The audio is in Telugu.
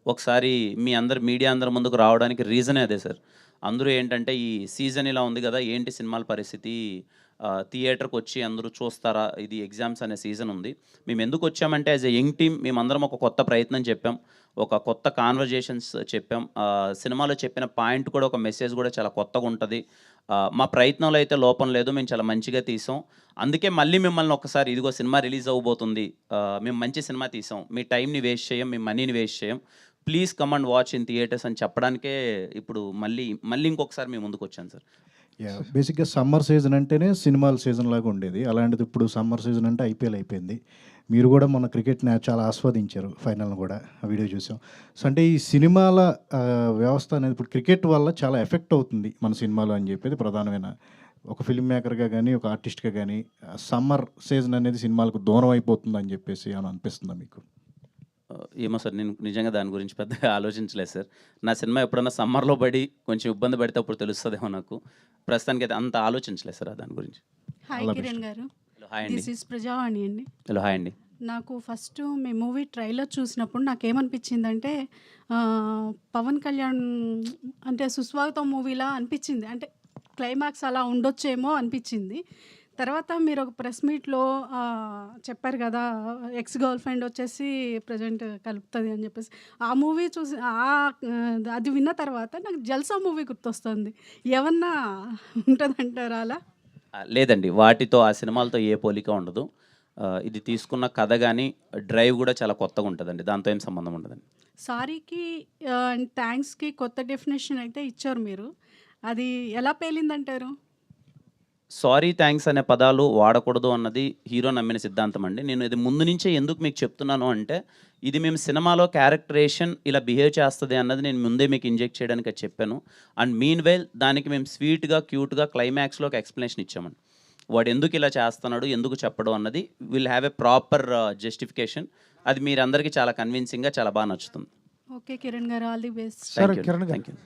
ఒకసారి మీ అందరు మీడియా అందరి ముందుకు రావడానికి రీజనే అదే సార్. అందరూ ఏంటంటే ఈ సీజన్ ఇలా ఉంది గదా! ఏంటి సినిమాల పరిస్థితి? థియేటర్‌కొచ్చి అందరూ చూస్తారా? ఇది ఎగ్జామ్స్ అనే సీజన్ ఉంది. మేమెందుకొచ్చామంటే యాస్ ఎ యంగ్ టీమ్ మేమందరం ఒక కొత్త ప్రయత్నం చెప్పాం. ఒక కొత్త కాన్వర్జేషన్స్ చెప్పాం. సినిమాలో చెప్పిన పాయింట్ కూడా ఒక మెసేజ్ గూడా చాలా కొత్తగుంటది. మా ప్రయత్నంలో అయితే లోపం లేదు. మేము చాలా మంచిగా తీసాం. అందుకే మళ్ళీ మిమ్మల్ని ఒక్కసారి ఇదిగో సినిమా రిలీజ్ అవ్వబోతుంది. మేము మంచి సినిమా తీసాం. మీ టైమ్‌ని వేస్ట్ చేయం. మీ మనీని వేస్ట్ చేయం. Please come and watch in theatres అని చెప్పడానికే ఇప్పుడు మళ్ళీ ఇంకొకసారి మీ ముందుకొచ్చాను సార్. బేసిక్‌గా సమ్మర్ సీజన్ అంటేనే సినిమాల సీజన్ లాగా ఉండేది. అలాంటిది ఇప్పుడు సమ్మర్ సీజన్ అంటే ఐపీఎల్ అయిపోయింది. మీరు కూడా మొన్న క్రికెట్‌ని చాలా ఆస్వాదించారు ఫైనల్‌ని కూడా. ఆ వీడియో చూసాం. సో, అంటే ఈ సినిమాల వ్యవస్థ అనేది ఇప్పుడు క్రికెట్ వల్ల చాలా ఎఫెక్ట్ అవుతుంది మన సినిమాలో అని చెప్పేది ప్రధానమైన ఒక ఫిల్మ్ మేకర్‌గా గానీ, ఒక ఆర్టిస్ట్‌గా గానీ సమ్మర్ సీజన్ అనేది సినిమాలకు దూరం అయిపోతుందని చెప్పేసి ఏమైనా అనిపిస్తుందా మీకు? ఏమో సార్ నేను నిజంగా దాని గురించి పెద్దగా ఆలోచించలేదు సార్. నా సినిమా ఎప్పుడన్నా సమ్మర్‌లో పడి కొంచెం ఇబ్బంది పడితే అప్పుడు తెలుస్తదేమో నాకు. ప్రస్తుతానికైతే అంత ఆలోచించలేదు సార్ దాని గురించి. Hi all the Kiran best. గారు. హలో హాయ్ అండి. దిస్ ఈజ్ ప్రజావాణి అండి. హలో హాయ్ అండి. నాకు ఫస్ట్ మీ మూవీ ట్రైలర్ చూసినప్పుడు నాకేమనిపించిందంటే పవన్ కళ్యాణ్ అంటే 'సుస్వాగతం' మూవీలా అనిపించింది. అంటే క్లైమాక్స్ అలా ఉండొచ్చేమో అనిపించింది. తర్వాత మీరు ఒక ప్రెస్ మీట్‌లో చెప్పారు కదా! ఎక్స్ గర్ల్ ఫ్రెండ్ వచ్చేసి ప్రెజెంట్ కలుపుతది అని చెప్పేసి. ఆ మూవీ చూసి అది విన్న తర్వాత నాకు 'జల్సా' మూవీ గుర్తొస్తుంది. ఏమన్నా ఉంటదంటారా అలా? లేదండి. వాటితో ఆ సినిమాలతో ఏ పోలిక ఉండదు. ఇది తీసుకున్న కథ గాని, డ్రైవ్ గూడా చాలా కొత్తగుంటదండి. దాంతో ఏం సంబంధం ఉండదండి. సారీకి థాంక్స్‌కి కొత్త డెఫినిషన్ అయితే ఇచ్చారు మీరు. అది ఎలా పేలిందంటారు? సారీ, థాంక్స్ అనే పదాలు వాడకూడదు అన్నది హీరో నమ్మిన సిద్ధాంతం అండి. నేను ఇది ముందు నుంచే ఎందుకు మీకు చెప్తున్నాను అంటే, ఇది మేము సినిమాలో క్యారెక్టరేషన్ ఇలా బిహేవ్ చేస్తది అన్నది నేను ముందే మీకు ఇంజెక్ట్ చేయడానికి అది చెప్పాను. అండ్ మీన్‌వైల్ దానికి మేము స్వీట్‌గా, క్యూట్‌గా క్లైమాక్స్‌లో ఒక ఎక్స్‌ప్లనేషన్ ఇచ్చామండి. వాడు ఎందుకు ఇలా చేస్తున్నాడు, ఎందుకు చెప్పడు అన్నది will have a proper justification. అది మీరందరికీ చాలా కన్విన్సింగ్‌గా చాలా నచ్చుతుంది. ఓకే కిరణ్ గారు. All the best. Thank you. Kiran గారు. Thank you.